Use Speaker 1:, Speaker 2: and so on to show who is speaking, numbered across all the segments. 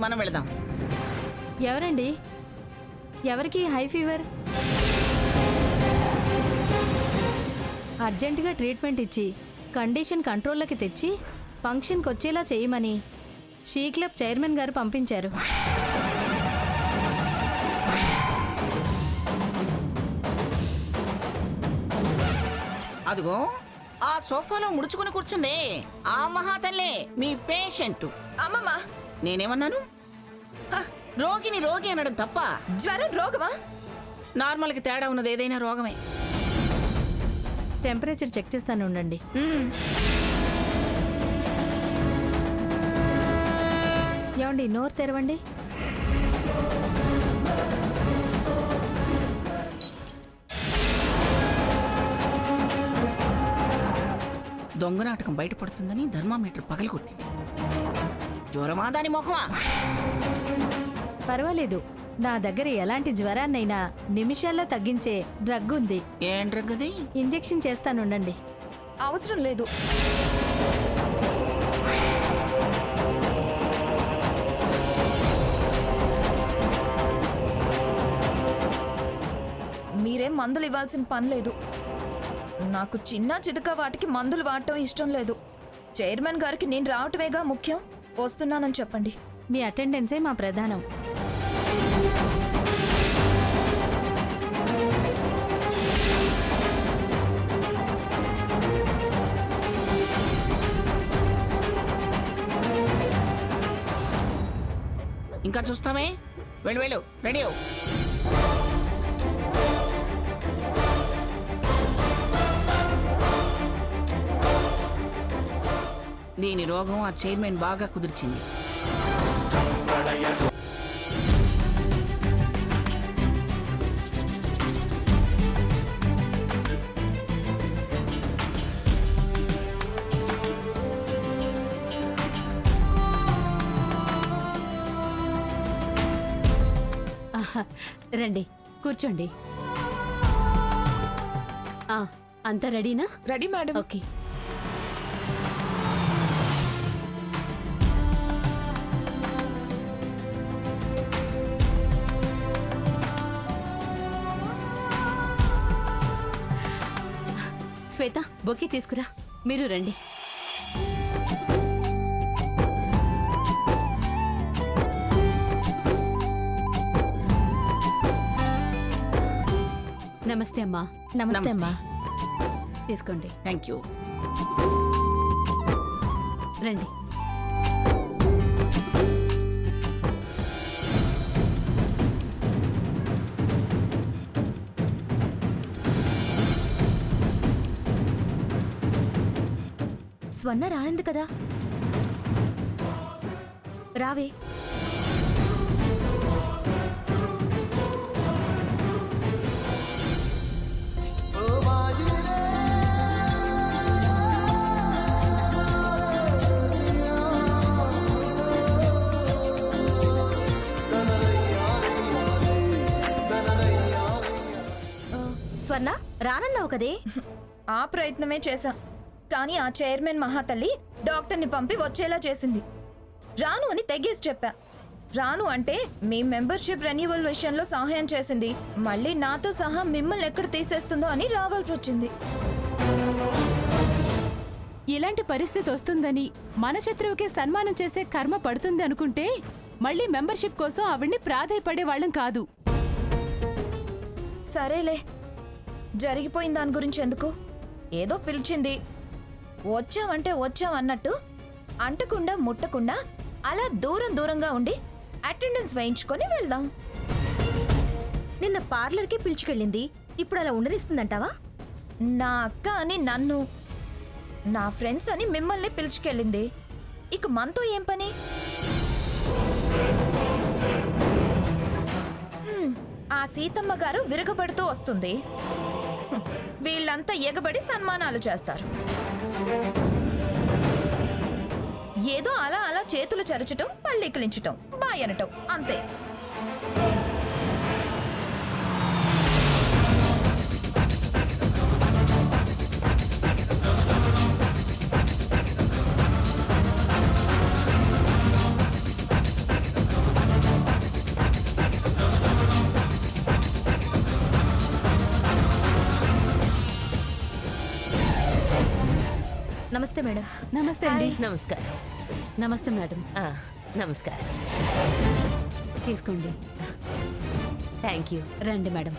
Speaker 1: మనం వెళదాం.
Speaker 2: ఎవరండి? ఎవరికి హై ఫీవర్? అర్జెంటుగా ట్రీట్మెంట్ ఇచ్చి కండిషన్ కంట్రోల్లోకి తెచ్చి ఫంక్షన్కి వచ్చేలా చేయమని షీ క్లబ్ చైర్మన్ గారు పంపించారు.
Speaker 1: అదిగో ఆ సోఫాలో ముడుచుకుని కూర్చుంది ఆ మహాతల్లే మీ పేషెంట్.
Speaker 3: అమ్మమ్మ,
Speaker 1: నేనేమన్నాను? హ, రోగిని రోగి అనడం తప్ప.
Speaker 3: జ్వరం రోగమా?
Speaker 1: నార్మల్కి తేడా ఉన్నది ఏదైనా రోగమే.
Speaker 2: టెంపరేచర్ చెక్ చేస్తాను, ఉండండి. ఏమండి, నోరు తెరవండి.
Speaker 1: దొంగ నాటకం బయటపడుతుందని థర్మామీటర్ పగలగొట్టింది. జ్వరమా దాని మొహమా?
Speaker 2: పర్వాలేదు, నా దగ్గర ఎలాంటి జ్వరాన్నైనా నిమిషాల్లో తగ్గించే డ్రగ్ ఉంది.
Speaker 1: ఏం డ్రగ్ అది?
Speaker 2: ఇంజెక్షన్ చేస్తానుండండి.
Speaker 3: అవసరం లేదు. మీరేం మందులు ఇవ్వాల్సిన పని లేదు. నాకు చిన్న చితక వాటికి మందులు వాడటం ఇష్టం లేదు. చైర్మన్ గారికి నేను రావటమేగా ముఖ్యం. వస్తున్నానని చెప్పండి.
Speaker 2: మీ అటెండెన్సే మా ప్రధానం.
Speaker 1: ఇంకా చూస్తామే? వెళ్ళు వెళ్ళు, రెడీ అవు. దీని రోగం ఆ చైర్మన్ బాగా కుదిర్చింది.
Speaker 4: రండి, కూర్చోండి. అంతా రెడీనా?
Speaker 3: Ready madam.
Speaker 4: ఓకే. శ్వేత, బొకే తీసుకురా. మీరు రండి. నమస్తే అమ్మా.
Speaker 2: నమస్తే అమ్మా.
Speaker 4: తీసుకోండి.
Speaker 1: Thank you.
Speaker 4: రండి.
Speaker 3: స్వర్ణ రానంది కదా, రావే. స్వర్ణ రానన్నావు కదే. ఆ ప్రయత్నమే చేశా, కానీ ఆ చైర్మన్ మహాతల్లి డాక్టర్ని పంపి వచ్చేలా చేసింది. రాను అని తెగేసి చెప్పా. రాను అంటే మీ మెంబర్షిప్ రెన్యువల్ విషయంలో సహాయం చేసింది. మళ్ళీ నాతో సహా మిమ్మల్ని ఎక్కడ తీసేస్తుందో అని రావాల్సి వచ్చింది.
Speaker 4: ఇలాంటి పరిస్థితి వస్తుందని, మన శత్రువుకే సన్మానం చేసే కర్మ పడుతుంది అనుకుంటే మళ్ళీ మెంబర్షిప్ కోసం ఆవిడ్ని ప్రాధాయపడే వాళ్ళం కాదు.
Speaker 3: సరేలే, జరిగిపోయిన దాని గురించి ఎందుకు. ఏదో పిలిచింది, వచ్చావంటే వచ్చావన్నట్టు అంటకుండా ముట్టకుండా అలా దూరం దూరంగా ఉండి అటెండెన్స్ వేయించుకొని వెళ్దాం. నిన్న పార్లర్కి పిలుచుకెళ్ళింది, ఇప్పుడు అలా ఉండనిస్తుందంటావా? నా అక్క అని నన్ను, నా ఫ్రెండ్స్ అని మిమ్మల్ని పిలుచుకెళ్ళింది. ఇక మనతో ఏం పని? ఆ సీతమ్మ గారు విరగబడుతూ వస్తుంది. వీళ్ళంతా ఎగబడి సన్మానాలు చేస్తారు. ఏదో అలా అలా చేతులు చరచటం, పళ్ళికిలించటం, బాయ్ అనటం, అంతే.
Speaker 2: నమస్తే మేడం.
Speaker 4: నమస్తే అండి.
Speaker 5: నమస్కారం.
Speaker 4: నమస్తే మేడం.
Speaker 5: నమస్కారం.
Speaker 4: తీసుకోండి.
Speaker 5: Thank you.
Speaker 4: రండి మేడం.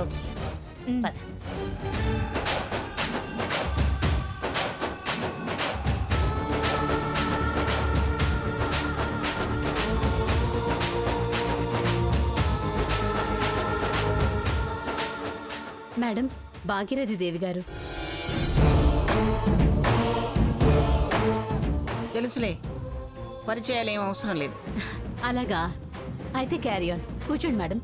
Speaker 5: ఓకే, పద.
Speaker 4: మేడం, భాగీరథి దేవి గారు.
Speaker 1: తెలుసులే, పరిచయాలు ఏం అవసరం లేదు.
Speaker 4: అలాగా, అయితే క్యారీ ఆన్. కూర్చోండి మేడం.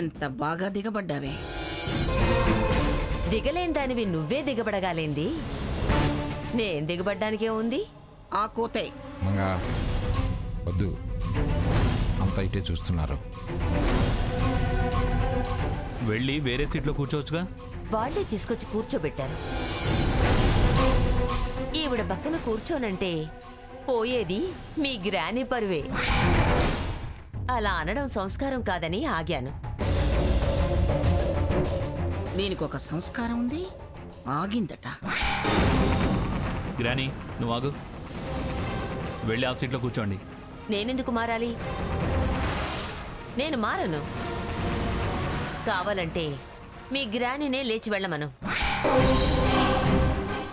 Speaker 1: ఎంత బాగా దిగబడ్డావే.
Speaker 5: దిగలేని దానివి నువ్వే దిగబడగాలేంది. నేను దిగబడ్డానికే ఉంది.
Speaker 1: ఆ కోతే
Speaker 6: మంగా వద్దు, అంతా ఇటే చూస్తున్నారు.
Speaker 7: వెళ్ళి వేరే సీట్లో కూర్చోవచ్చుగా.
Speaker 5: వాళ్ళే తీసుకొచ్చి కూర్చోబెట్టారు. ఈవిడ పక్కన కూర్చోనంటే పోయేది మీ గ్రాని పరువే. అలా అనడం సంస్కారం కాదని ఆగాను.
Speaker 1: దీనికి ఒక సంస్కారం ఉంది, ఆగిందట.
Speaker 7: గ్రానీ, నువ్వు ఆగు. వెళ్ళి ఆ సీట్లో కూర్చోండి.
Speaker 5: నేనెందుకు మారాలి? నేను మారను. కావాలంటే మీ గ్రానినే లేచి వెళ్ళమను.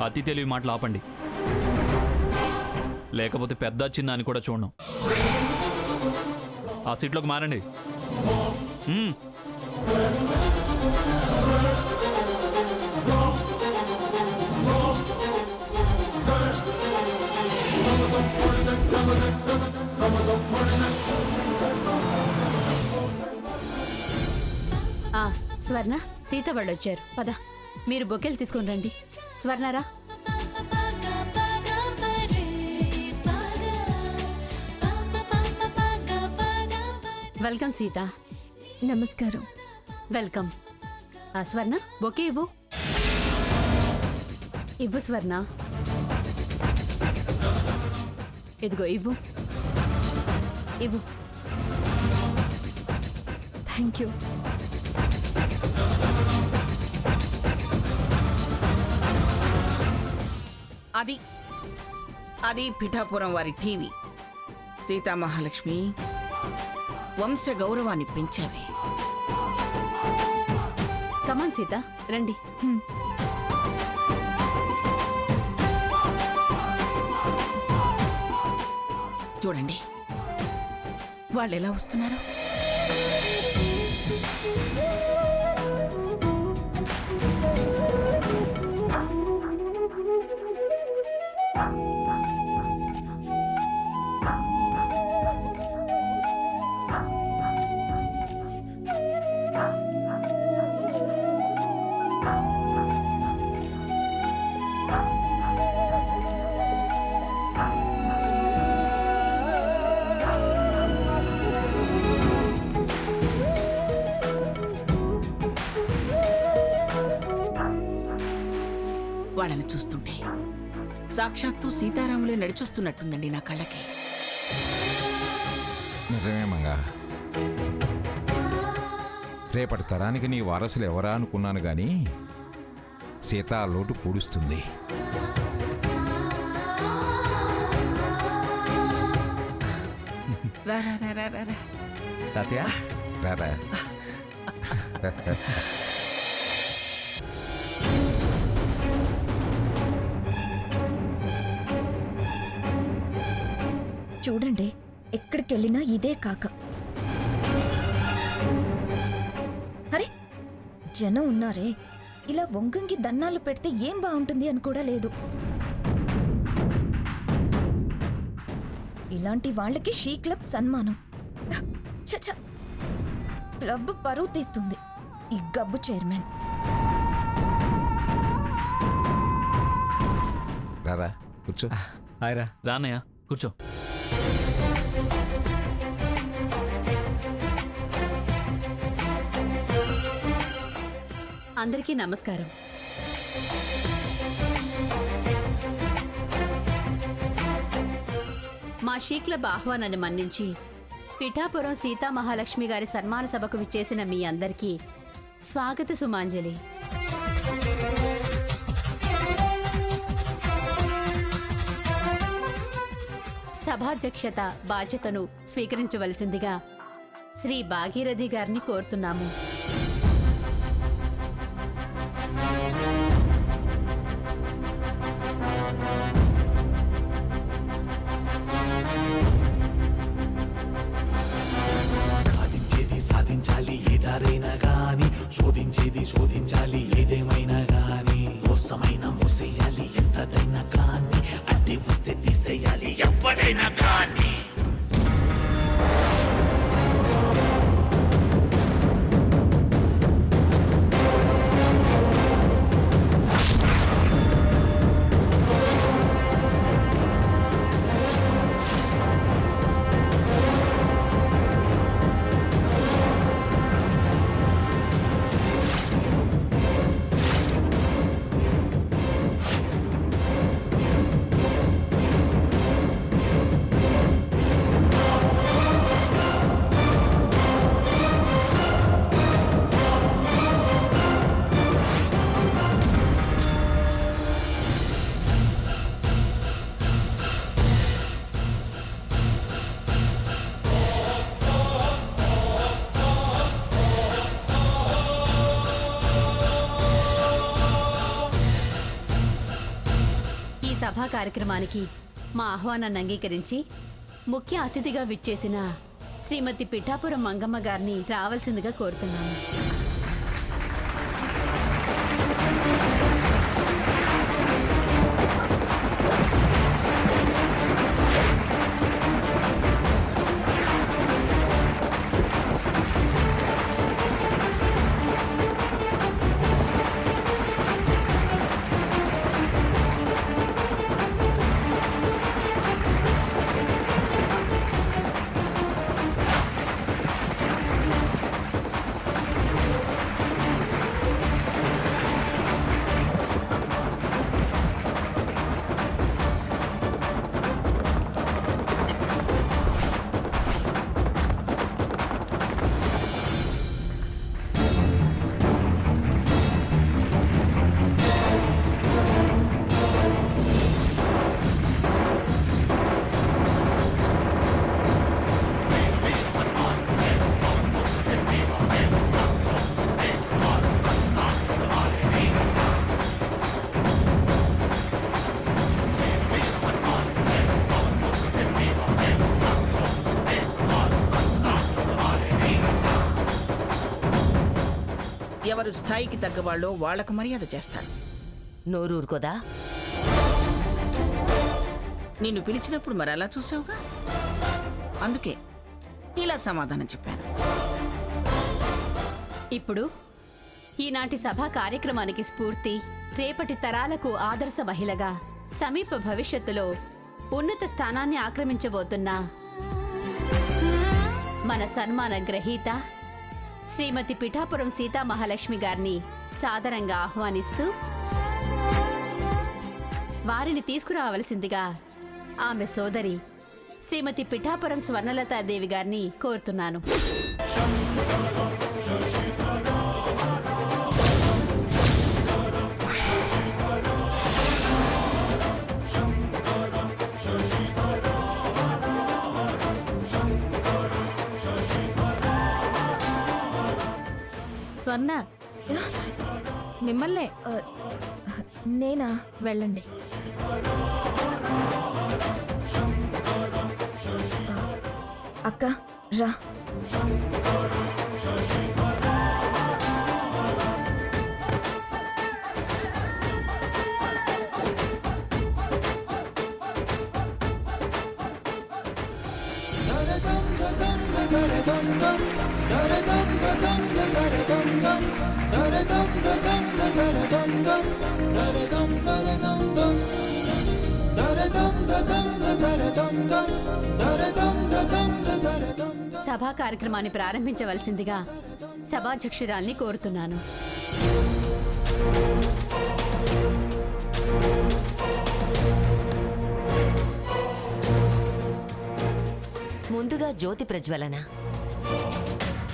Speaker 7: అతి తెలివి మాటలు ఆపండి, లేకపోతే పెద్ద చిన్న అని కూడా చూడను. ఆ సీట్లోకి మారండి.
Speaker 4: స్వర్ణ, సీత వాళ్ళు వచ్చారు. పద, మీరు బొకేలు తీసుకుని రండి. స్వర్ణరా. వెల్కమ్ సీత.
Speaker 3: నమస్కారం.
Speaker 4: వెల్కమ్. స్వర్ణ, బొకే ఇవ్వు. ఇవ్వు స్వర్ణ. ఇదిగో ఇవ్వు. ఇవ్వు.
Speaker 3: Thank you.
Speaker 1: అది అది పిఠాపురం వారి టీవీ. సీతామహాలక్ష్మి, వంశ గౌరవాన్ని పెంచావే.
Speaker 4: కమాన్ సీత, రండి.
Speaker 1: చూడండి వాళ్ళు ఎలా వస్తున్నారు. వాళ్ళని చూస్తుంటే సాక్షాత్తు సీతారాములే నడిచొస్తున్నట్టుందండి నా కళ్ళకి.
Speaker 6: నిజమే మంగా, రేపటి తరానికి నీ వారసులు ఎవరా అనుకున్నాను గాని సీత ఆ లోటు పూడుస్తుంది.
Speaker 1: రా రా రా రా రా రా.
Speaker 6: తాతయ్య రారా.
Speaker 3: చూడండి, ఎక్కడికెళ్ళినా ఇదే కాక. అరే, జనం ఉన్నారే, ఇలా వంగంగి దన్నాలు పెడితే ఏం బాగుంటుంది అని కూడా లేదు. ఇలాంటి వాళ్ళకి షీ క్లబ్ సన్మానం. చచ్చ, క్లబ్ పరువు తీస్తుంది ఈ గబ్బు చైర్మన్.
Speaker 6: రారా కూర్చో.
Speaker 7: హాయ్రా. రానయ్య, కూర్చో.
Speaker 4: అందరికీ నమస్కారం.
Speaker 8: మా షీ క్లబ్ ఆహ్వానాన్ని మన్నించి పిఠాపురం సీతామహాలక్ష్మి గారి సన్మాన సభకు విచ్చేసిన మీ అందరికీ స్వాగత సుమాంజలి. సభాధ్యక్షత బాధ్యతను స్వీకరించవలసిందిగా శ్రీ భాగీరథి గారిని కోరుతున్నాము.
Speaker 9: సాధించాలి ఏదారైనా గాని, శోధించాలి ఏదేమైనా గాని, మోసమైన మోసేయాలి ఎంతదైనా గాని, అడ్డి వస్తే తీసేయాలి ఎవరైనా గాని.
Speaker 8: సభా కార్యక్రమానికి మా ఆహ్వానాన్ని అంగీకరించి ముఖ్య అతిథిగా విచ్చేసిన శ్రీమతి పిఠాపురం మంగమ్మ గారిని రావాల్సిందిగా కోరుతున్నాము.
Speaker 1: ఎవరు స్థాయికి తగ్గవాళ్ళో వాళ్లకు మర్యాద చేస్తాను.
Speaker 5: నోరూరుకోదా?
Speaker 1: నిన్ను పిలిచినప్పుడు మరి అలా చూసావుగా, అందుకే ఇలా సమాధానం చెప్పాను.
Speaker 8: ఇప్పుడు ఈనాటి సభా కార్యక్రమానికి స్ఫూర్తి, రేపటి తరాలకు ఆదర్శ మహిళగా సమీప భవిష్యత్తులో ఉన్నత స్థానాన్ని ఆక్రమించబోతున్న మన సన్మాన గ్రహీత శ్రీమతి పిఠాపురం సీతామహాలక్ష్మి గారిని సాదరంగా ఆహ్వానిస్తూ వారిని తీసుకురావలసిందిగా ఆమె సోదరి శ్రీమతి పిఠాపురం స్వర్ణలతాదేవి గారిని కోరుతున్నాను.
Speaker 2: స్వర్ణ, మిమ్మల్నే.
Speaker 3: నేనా?
Speaker 2: వెళ్ళండి.
Speaker 3: అక్క రా.
Speaker 8: సభా కార్యక్రమాన్ని ప్రారంభించవలసిందిగా సభాధ్యక్షురాల్ని కోరుతున్నాను.
Speaker 5: ముందుగా జ్యోతి ప్రజ్వలన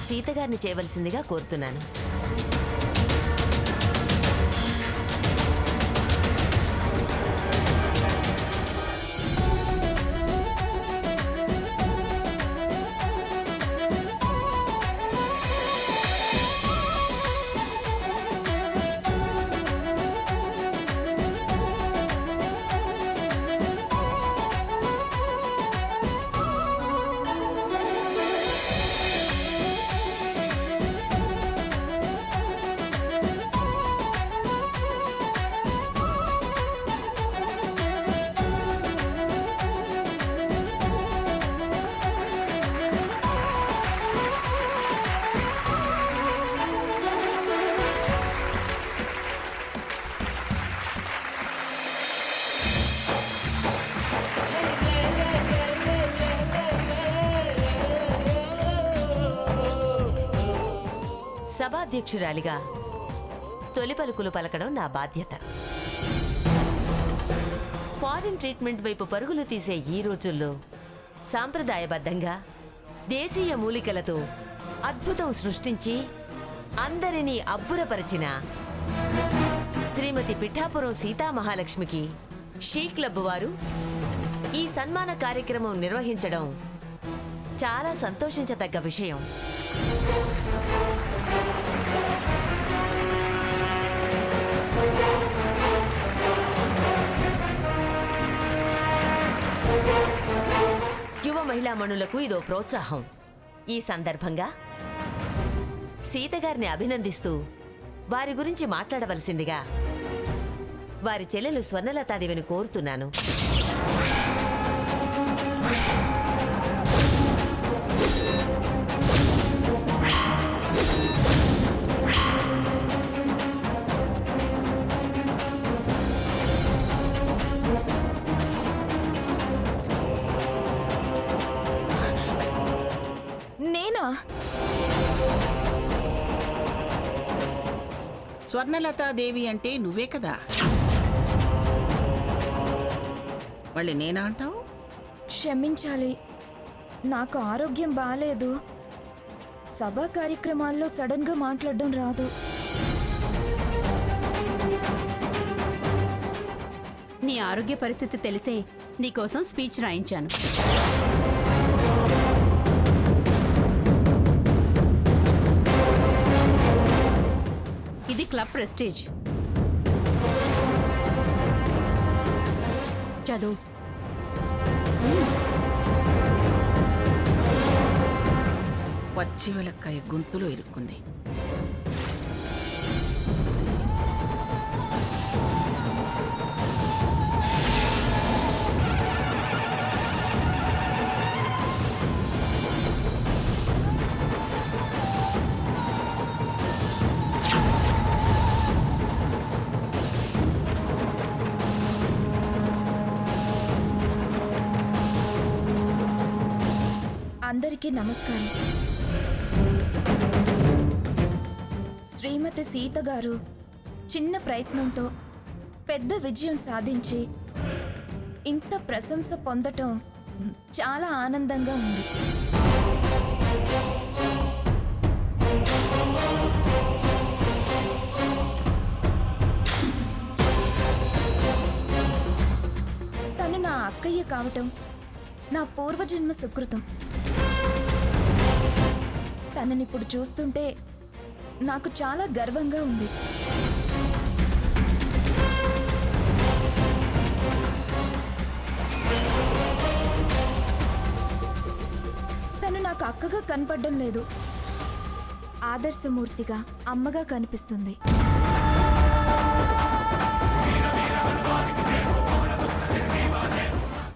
Speaker 5: సీతగారిని చేయవలసిందిగా కోరుతున్నాను. సభాధ్యక్షురాలిగా తొలి పలుకులు పలకడం నా బాధ్యత. ఫారిన్ ట్రీట్మెంట్ వైపు పరుగులు తీసే ఈ రోజుల్లో సాంప్రదాయబద్ధంగా దేశీయ మూలికలతో అద్భుతం సృష్టించి అందరినీ అబ్బురపరిచిన శ్రీమతి పిఠాపురం సీతామహాలక్ష్మికి షీ క్లబ్ వారు ఈ సన్మాన కార్యక్రమం నిర్వహించడం చాలా సంతోషించదగ్గ విషయం. యువ మహిళా మణులకు ఇదో ప్రోత్సాహం. ఈ సందర్భంగా సీతగారిని అభినందిస్తూ వారి గురించి మాట్లాడవలసిందిగా వారి చెల్లెలు స్వర్ణలతాదేవిని కోరుతున్నాను.
Speaker 3: నేనా?
Speaker 1: స్వర్ణలతాదేవి అంటే నువ్వే కదా, మళ్ళీ నేనా అంటావు?
Speaker 3: క్షమించాలి, నాకు ఆరోగ్యం బాలేదు. సభా కార్యక్రమాల్లో సడన్ గా మాట్లాడడం రాదు.
Speaker 8: నీ ఆరోగ్య పరిస్థితి తెలిసే నీకోసం స్పీచ్ రాయించాను. ఇది క్లబ్ ప్రెస్టీజ్. చదువు.
Speaker 1: పచ్చివెలక్కాయ గొంతులో ఇరుక్కుంది.
Speaker 3: అందరికీ నమస్కారం. శ్రీమతి సీత గారు చిన్న ప్రయత్నంతో పెద్ద విజయం సాధించి ఇంత ప్రశంస పొందటం చాలా ఆనందంగా ఉంది. తను నా అక్కయ్య కావటం నా పూర్వజన్మ సుకృతం. తననిప్పుడు చూస్తుంటే నాకు చాలా గర్వంగా ఉంది. తను నాకు అక్కగా కనపడడం లేదు, ఆదర్శమూర్తిగా అమ్మగా కనిపిస్తుంది.